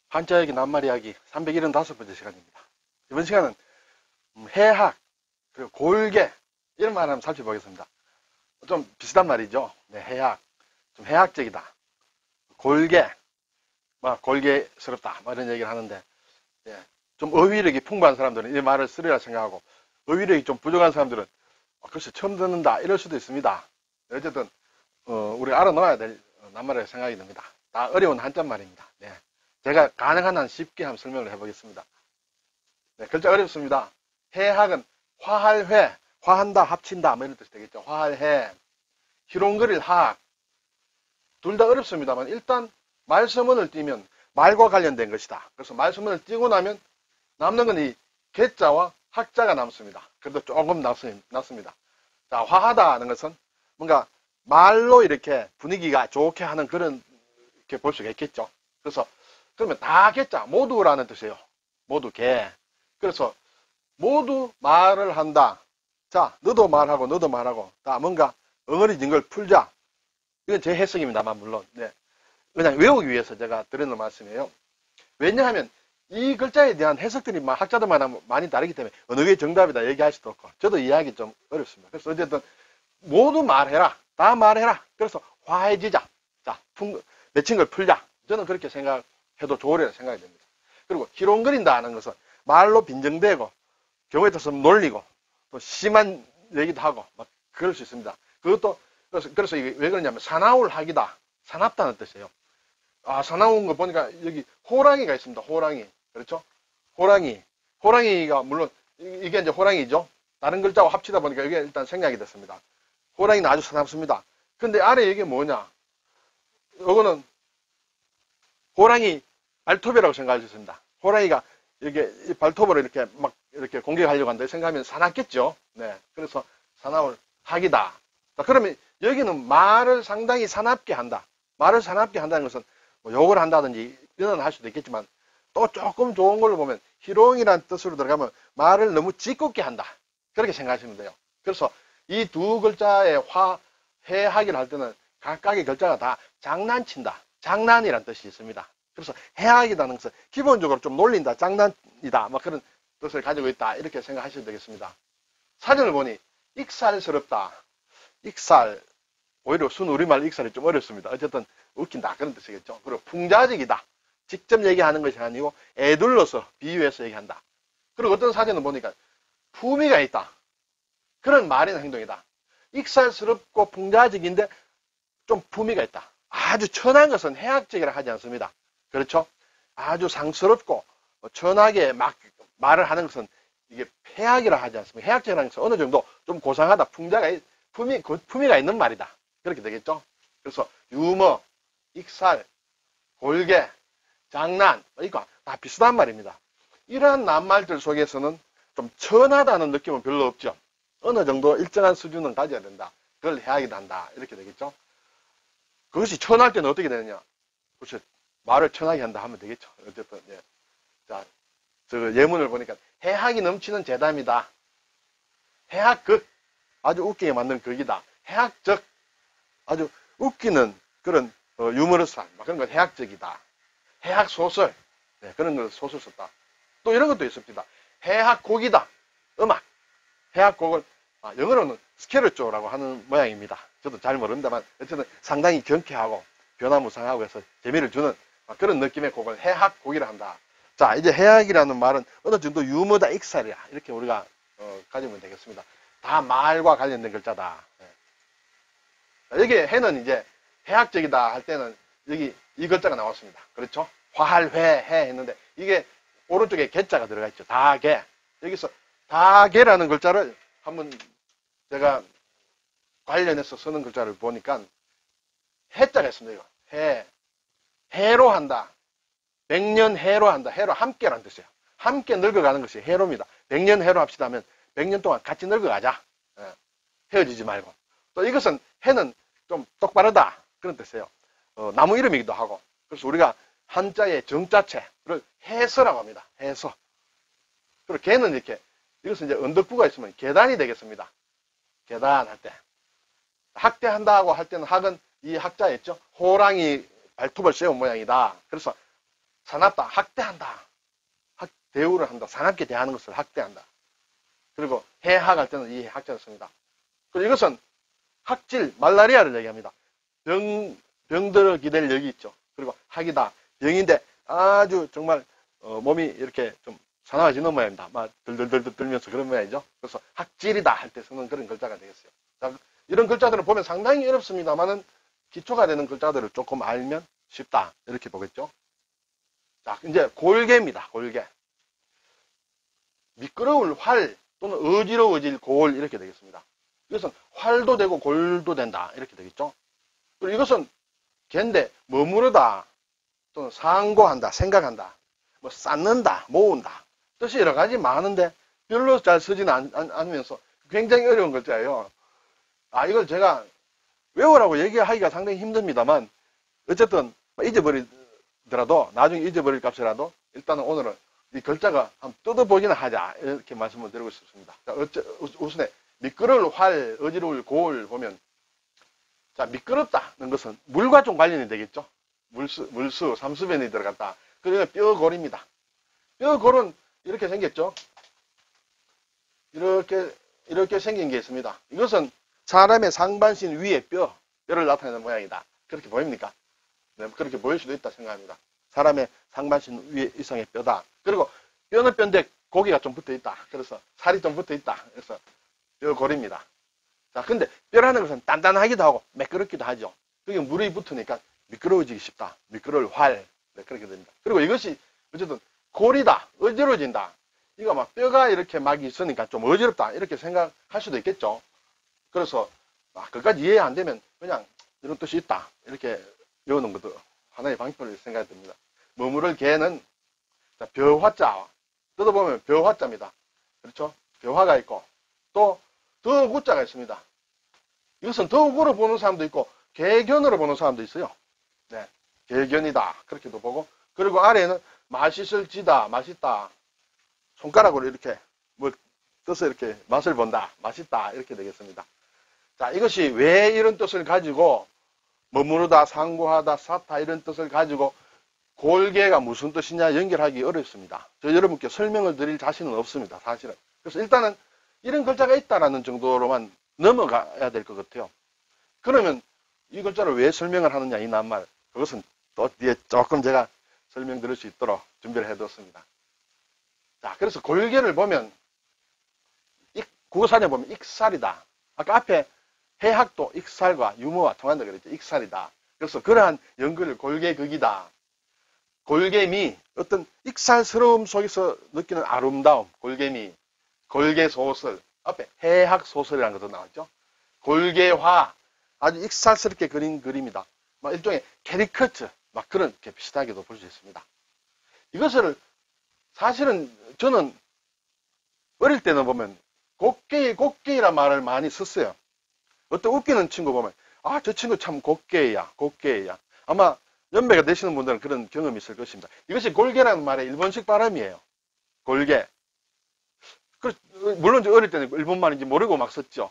한자역의 낱말이야기 375번째 시간입니다. 이번 시간은 해학, 그리고 골계, 이런 말 한번 살펴보겠습니다. 좀 비슷한 말이죠. 네, 해학, 좀 해학적이다. 골계, 골계스럽다. 이런 얘기를 하는데, 예, 좀 어휘력이 풍부한 사람들은 이 말을 쓰리라 생각하고, 어휘력이 좀 부족한 사람들은, 글쎄, 처음 듣는다. 이럴 수도 있습니다. 어쨌든, 우리가 알아놓아야 될 낱말이라고 생각이 듭니다. 다 어려운 한자 말입니다. 네. 제가 가능한 한 쉽게 한번 설명을 해보겠습니다. 네, 글자 어렵습니다. 해학은 화할회, 화한다, 합친다, 이런 뜻이 되겠죠. 화할회, 희롱거릴 학. 둘 다 어렵습니다만, 일단 말서문을 띄면 말과 관련된 것이다. 그래서 말서문을 띄고 나면 남는 건 이 개자와 학자가 남습니다. 그래도 조금 남습니다. 자, 화하다는 것은 뭔가 말로 이렇게 분위기가 좋게 하는 그런, 이렇게 볼 수가 있겠죠. 그래서 그러면 다 개자, 모두라는 뜻이에요. 모두 개. 그래서 모두 말을 한다. 자, 너도 말하고 너도 말하고 다 뭔가 엉어리진 걸 풀자. 이건 제 해석입니다만 물론. 네. 그냥 외우기 위해서 제가 드리는 말씀이에요. 왜냐하면 이 글자에 대한 해석들이 학자들마다 많이 다르기 때문에 어느 게 정답이다 얘기할 수도 없고 저도 이해하기 좀 어렵습니다. 그래서 어쨌든 모두 말해라. 다 말해라. 그래서 화해지자. 자, 맺힌 걸 풀자. 저는 그렇게 생각해도 좋으리라 생각이 됩니다. 그리고 희롱거린다는 것은 말로 빈정대고 경우에 따라서 놀리고 또 심한 얘기도 하고 막 그럴 수 있습니다. 그것도 그래서 이게 왜 그러냐면 사나울 학이다. 사납다는 뜻이에요. 아, 사나운 거 보니까 여기 호랑이가 있습니다. 호랑이. 그렇죠? 호랑이가 물론 이게 이제 호랑이죠. 다른 글자와 합치다 보니까 이게 일단 생략이 됐습니다. 호랑이는 아주 사납습니다. 근데 아래 이게 뭐냐? 이거는 호랑이 발톱이라고 생각할 수 있습니다. 호랑이가 이렇게 이 발톱으로 이렇게 막 이렇게 공격하려고 한다 생각하면 사납겠죠. 네. 그래서 사나울 학이다. 자, 그러면 여기는 말을 상당히 사납게 한다. 말을 사납게 한다는 것은 뭐 욕을 한다든지 이런 할 수도 있겠지만 또 조금 좋은 걸로 보면 희롱이라는 뜻으로 들어가면 말을 너무 짓궂게 한다. 그렇게 생각하시면 돼요. 그래서 이 두 글자의 해학이를 할 때는 각각의 글자가 다 장난친다. 장난이라는 뜻이 있습니다. 그래서 해학이라는 것은 기본적으로 좀 놀린다, 장난이다, 막 그런 뜻을 가지고 있다. 이렇게 생각하시면 되겠습니다. 사전을 보니 익살스럽다. 익살, 오히려 순 우리말 익살이 좀 어렵습니다. 어쨌든 웃긴다 그런 뜻이겠죠. 그리고 풍자적이다. 직접 얘기하는 것이 아니고 애둘러서 비유해서 얘기한다. 그리고 어떤 사전을 보니까 품위가 있다. 그런 말이나 행동이다. 익살스럽고 풍자적인데 좀 품위가 있다. 아주 천한 것은 해학적이라 하지 않습니다. 그렇죠? 아주 상스럽고 천하게 막 말을 하는 것은 이게 해학이라 하지 않습니다. 해학적이라는 것은 어느 정도 좀 고상하다. 품위가 있는 말이다. 그렇게 되겠죠? 그래서 유머, 익살, 골계, 장난, 이거 다 비슷한 말입니다. 이러한 낱말들 속에서는 좀 천하다는 느낌은 별로 없죠. 어느 정도 일정한 수준은 가져야 된다. 그걸 해학이다 한다. 이렇게 되겠죠? 그것이 천할 때는 어떻게 되느냐? 그렇죠. 말을 천하게 한다 하면 되겠죠. 어쨌든, 예. 자, 저 예문을 보니까 해학이 넘치는 재담이다. 해학극, 아주 웃기게 만든 극이다. 해학적, 아주 웃기는 그런 유머러스한 그런 건 해학적이다. 해학소설, 네, 그런 걸 소설 썼다. 또 이런 것도 있습니다. 해학곡이다. 음악. 해학곡을 영어로는 스케르초라고 하는 모양입니다. 저도 잘 모른다만 어쨌든 상당히 경쾌하고 변화무쌍하고 해서 재미를 주는 그런 느낌의 곡을 해학곡이라 한다. 자, 이제 해학이라는 말은 어느 정도 유머다, 익살이야. 이렇게 우리가 가지면 되겠습니다. 다 말과 관련된 글자다. 네. 여기 해는 이제 해학적이다 할 때는 여기 이 글자가 나왔습니다. 그렇죠? 화할회, 해 했는데 이게 오른쪽에 개자가 들어가 있죠. 다개. 여기서 다개라는 글자를 한번 제가 관련해서 쓰는 글자를 보니까 해자가 있습니다. 이거. 해로 한다. 백년해로 한다. 해로 함께라는 뜻이에요. 함께 늙어가는 것이 해로입니다. 백년해로 합시다 하면 100년 동안 같이 늙어가자. 예. 헤어지지 말고. 또 이것은 해는 좀 똑바르다. 그런 뜻이에요. 나무 이름이기도 하고. 그래서 우리가 한자의 정자체를 해서라고 합니다. 해서. 그리고 개는 이렇게, 이것은 이제 언덕부가 있으면 계단이 되겠습니다. 계단 할 때. 학대한다고 할 때는 학은 이 학자에 있죠. 호랑이 발톱을 세운 모양이다. 그래서 사납다, 학대한다. 대우를 한다. 사납게 대하는 것을 학대한다. 그리고 해학할 때는 이 학자를 씁니다. 그리고 이것은 학질, 말라리아를 얘기합니다. 병들어 기댈 여기 있죠. 그리고 학이다. 병인데 아주 정말 몸이 이렇게 좀 사나워지는 모양입니다. 막 들들들들 들면서 그런 모양이죠. 그래서 학질이다 할 때 쓰는 그런 글자가 되겠어요. 자, 이런 글자들을 보면 상당히 어렵습니다만은 기초가 되는 글자들을 조금 알면 쉽다. 이렇게 보겠죠. 자, 이제 골개입니다. 골개. 미끄러울 활 또는 어지러워질 골 이렇게 되겠습니다. 이것은 활도 되고 골도 된다. 이렇게 되겠죠. 그리고 이것은 개인데 머무르다 또는 상고한다. 생각한다. 뭐 쌓는다. 모은다. 뜻이 여러 가지 많은데 별로 잘 쓰지는 않으면서 굉장히 어려운 글자예요. 이걸 제가 외우라고 얘기하기가 상당히 힘듭니다만 어쨌든 잊어버리더라도 나중에 잊어버릴 값이라도 일단은 오늘은 이 글자가 한번 뜯어보기는 하자 이렇게 말씀을 드리고 싶습니다. 자, 우선에 미끄러울 활, 어지러울 골 보면 자 미끄럽다는 것은 물과 좀 관련이 되겠죠. 물수, 삼수변이 들어갔다. 그러니까 뼈골입니다. 뼈골은 이렇게 생겼죠. 이렇게 생긴 게 있습니다. 이것은 사람의 상반신 위에 뼈를 나타내는 모양이다. 그렇게 보입니까? 네, 그렇게 보일 수도 있다 생각합니다. 사람의 상반신 위에 이상의 뼈다. 그리고 뼈는 뼈인데 고기가 좀 붙어 있다. 그래서 살이 좀 붙어 있다. 그래서 뼈골입니다. 자, 근데 뼈라는 것은 단단하기도 하고 매끄럽기도 하죠. 그게 물이 붙으니까 미끄러워지기 쉽다. 미끄러울 활. 네, 그렇게 됩니다. 그리고 이것이 어쨌든 골이다. 어지러워진다. 이거 막 뼈가 이렇게 막 있으니까 좀 어지럽다. 이렇게 생각할 수도 있겠죠. 그래서 그까지 이해 안 되면 그냥 이런 뜻이 있다. 이렇게 외우는 것도 하나의 방법을 생각이 듭니다. 머무를 개는 벼화자. 뜯어보면 벼화자입니다. 그렇죠? 벼화가 있고 또 더구자가 있습니다. 이것은 더구로 보는 사람도 있고 개견으로 보는 사람도 있어요. 네, 개견이다. 그렇게도 보고 그리고 아래에는 맛있을 지다. 맛있다. 손가락으로 이렇게 뭐 뜻을 이렇게 맛을 본다. 맛있다. 이렇게 되겠습니다. 자, 이것이 왜 이런 뜻을 가지고 머무르다, 상고하다, 쌓다 이런 뜻을 가지고 골개가 무슨 뜻이냐 연결하기 어렵습니다. 저 여러분께 설명을 드릴 자신은 없습니다. 사실은. 그래서 일단은 이런 글자가 있다라는 정도로만 넘어가야 될 것 같아요. 그러면 이 글자를 왜 설명을 하느냐 이 낱말 그것은 또 뒤에 조금 제가 설명드릴 수 있도록 준비를 해두었습니다. 자, 그래서 골개를 보면 국어사전에 보면 익살이다. 아까 앞에 해학도 익살과 유머와 통한다 그랬죠. 익살이다. 그래서 그러한 연결을 골개극이다. 골개미 어떤 익살스러움 속에서 느끼는 아름다움 골개미 골개소설 앞에 해학소설이라는 것도 나왔죠. 골개화 아주 익살스럽게 그린 그림이다. 막 일종의 캐리커처 막 그렇게 비슷하게도 볼 수 있습니다. 이것을 사실은 저는 어릴 때는 보면 곡괭이란 말을 많이 썼어요. 어떤 웃기는 친구 보면 저 친구 참 곡괭이야. 아마 연배가 되시는 분들은 그런 경험이 있을 것입니다. 이것이 골개라는 말의 일본식 발음이에요. 골개. 물론 어릴 때는 일본말인지 모르고 막 썼죠.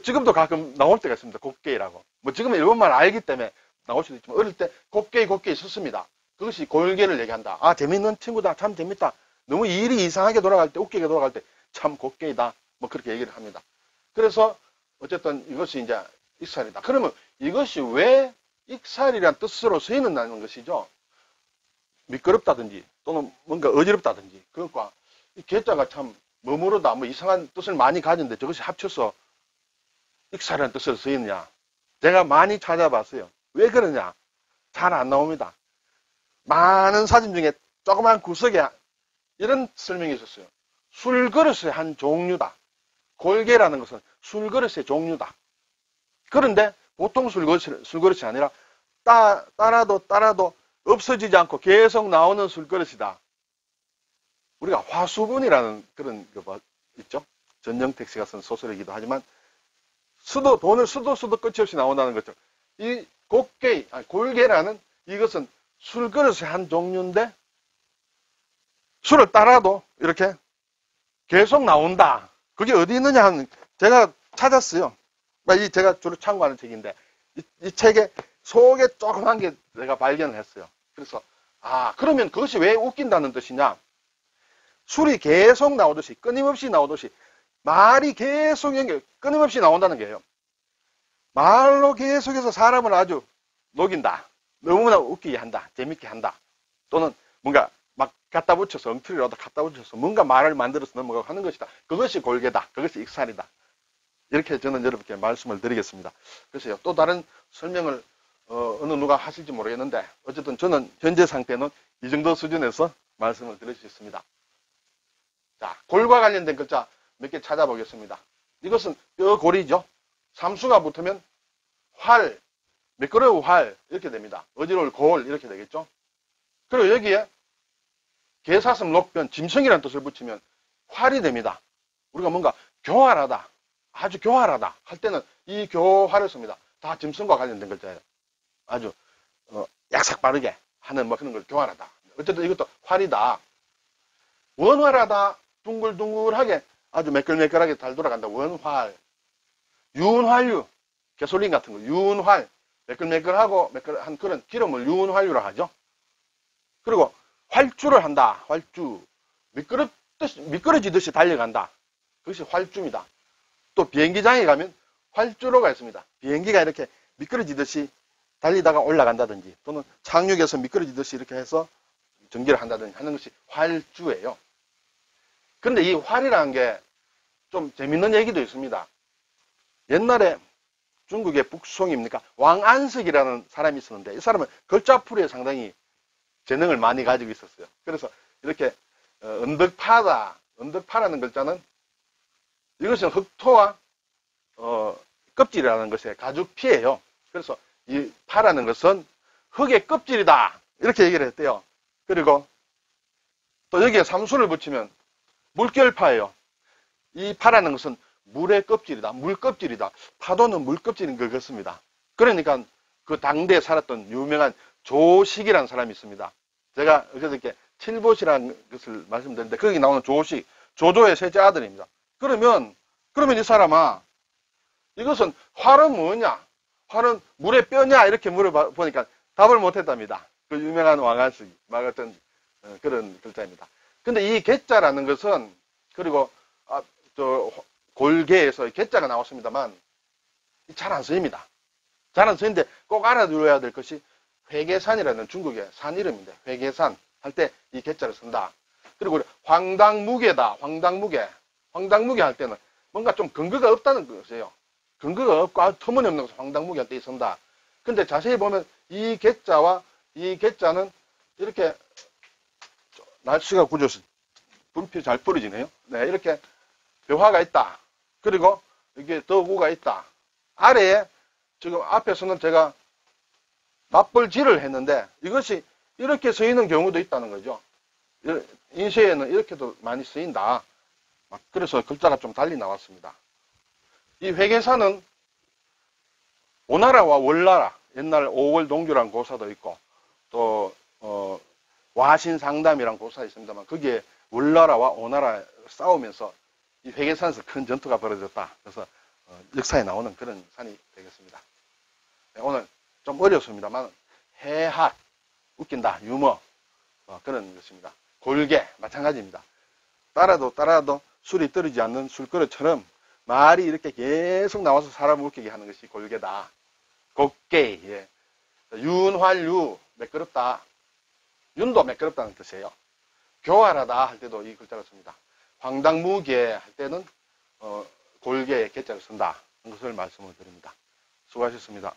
지금도 가끔 나올 때가 있습니다. 곡괭이라고. 뭐 지금은 일본말 알기 때문에 나올 수도 있지만 어릴 때 곡괭이 썼습니다. 그것이 골개를 얘기한다. 재밌는 친구다. 참 재밌다. 너무 일이 이상하게 돌아갈 때 웃기게 돌아갈 때 참 곡괭이다. 뭐 그렇게 얘기를 합니다. 그래서 어쨌든 이것이 이제 익살이다. 그러면 이것이 왜 익살이란 뜻으로 쓰이는다는 것이죠. 미끄럽다든지 또는 뭔가 어지럽다든지 그러니까 이 개자가 참 머무르다 뭐 이상한 뜻을 많이 가졌는데 저것이 합쳐서 익살이라는 뜻으로 쓰이느냐. 제가 많이 찾아봤어요. 왜 그러냐. 잘 안 나옵니다. 많은 사진 중에 조그만 구석에 이런 설명이 있었어요. 술그릇의 한 종류다. 골개라는 것은 술그릇의 종류다. 그런데 보통 술그릇이 아니라 따라도 없어지지 않고 계속 나오는 술그릇이다. 우리가 화수분이라는 그런 거 있죠. 전영택 씨가 쓴 소설이기도 하지만 돈을 수도 끝이 없이 나온다는 거죠. 이 골개라는 이것은 술그릇의 한 종류인데 술을 따라도 이렇게 계속 나온다. 그게 어디 있느냐 하는 제가 찾았어요. 제가 주로 참고하는 책인데 이 책의 속에 조그만 게 내가 발견을 했어요. 그래서 아, 그러면 그것이 왜 웃긴다는 뜻이냐? 술이 계속 나오듯이, 끊임없이 나오듯이, 말이 계속 끊임없이 나온다는 거예요. 말로 계속해서 사람을 아주 녹인다. 너무나 웃기게 한다. 재밌게 한다. 또는 뭔가 막 갖다 붙여서, 엉터리라도 갖다 붙여서 뭔가 말을 만들어서 넘어가고 하는 것이다. 그것이 골계다. 그것이 익살이다. 이렇게 저는 여러분께 말씀을 드리겠습니다. 그래서요, 또 다른 설명을 어느 누가 하실지 모르겠는데 어쨌든 저는 현재 상태는 이 정도 수준에서 말씀을 드릴 수 있습니다. 자, 골과 관련된 글자 몇 개 찾아보겠습니다. 이것은 뼈골이죠. 삼수가 붙으면 활, 매끄러운 활 이렇게 됩니다. 어지러울 골 이렇게 되겠죠. 그리고 여기에 개사슴 녹변 짐승이라는 뜻을 붙이면 활이 됩니다. 우리가 뭔가 교활하다, 아주 교활하다 할 때는 이 교활을 씁니다. 다 짐승과 관련된 글자예요. 아주 약삭 빠르게 하는 뭐 그런 걸 교활하다. 어쨌든 이것도 활이다. 원활하다, 둥글둥글하게 아주 매끌매끌하게 잘 돌아간다. 원활. 윤활유, 개솔린 같은 거. 윤활. 매끌매끌하고 매끌한 그런 기름을 윤활유라 하죠. 그리고 활주를 한다. 활주. 미끄러지듯이 달려간다. 그것이 활주입니다. 또 비행기장에 가면 활주로가 있습니다. 비행기가 이렇게 미끄러지듯이 달리다가 올라간다든지 또는 착륙해서 미끄러지듯이 이렇게 해서 전기를 한다든지 하는 것이 활주예요. 근데 이 활이라는 게 좀 재밌는 얘기도 있습니다. 옛날에 중국의 북송입니까? 왕안석이라는 사람이 있었는데 이 사람은 글자풀이에 상당히 재능을 많이 가지고 있었어요. 그래서 이렇게 언덕파라는 글자는 이것은 흑토와 껍질이라는 것의 가죽피예요. 그래서 이 파라는 것은 흙의 껍질이다 이렇게 얘기를 했대요. 그리고 또 여기에 삼수를 붙이면 물결파예요. 이 파라는 것은 물의 껍질이다. 물껍질이다. 파도는 물껍질인 것 같습니다. 그러니까 그 당대에 살았던 유명한 조식이라는 사람이 있습니다. 제가 그저께 칠보시라는 것을 말씀드렸는데 거기 나오는 조식, 조조의 셋째 아들입니다. 그러면 이 사람아 이것은 활은 뭐냐? 활은 물의 뼈냐? 이렇게 물어보니까 답을 못했답니다. 그 유명한 왕안석이 말했던 그런 글자입니다. 근데 이 개자라는 것은 그리고 골계에서 개자가 나왔습니다만 잘 안 쓰입니다. 잘 안 쓰이는데 꼭 알아두어야 될 것이 회계산이라는 중국의 산 이름인데 회계산 할 때 이 개자를 쓴다. 그리고 황당무계다. 황당무계 할 때는 뭔가 좀 근거가 없다는 것이에요. 근거가 없고 터무니없는 것을 황당무계 할 때 쓴다. 근데 자세히 보면 이 개자와 이 개자는 이렇게 날씨가 구져서 분필이 잘 뿌려지네요. 네, 이렇게 묘화가 있다. 그리고 이게 더구가 있다. 아래에 지금 앞에서는 제가 맞벌지를 했는데 이것이 이렇게 쓰이는 경우도 있다는 거죠. 인쇄에는 이렇게도 많이 쓰인다. 그래서 글자가 좀 달리 나왔습니다. 이 회계사는 오나라와 월나라, 옛날 오월동규라는 고사도 있고 또 와신상담이라는 고사가 있습니다만 거기에 월나라와 오나라 싸우면서 이 회계산에서 큰 전투가 벌어졌다. 그래서 역사에 나오는 그런 산이 되겠습니다. 네, 오늘 좀 어렵습니다만 해학, 웃긴다, 유머 그런 것입니다. 골계 마찬가지입니다. 따라도 술이 떨어지지 않는 술그릇처럼 말이 이렇게 계속 나와서 사람을 웃기게 하는 것이 골계다. 곡계, 예. 윤활유, 매끄럽다. 윤도 매끄럽다는 뜻이에요. 교활하다 할 때도 이 글자를 씁니다. 황당무계 할 때는 골계의 개자를 쓴다. 그것을 말씀을 드립니다. 수고하셨습니다.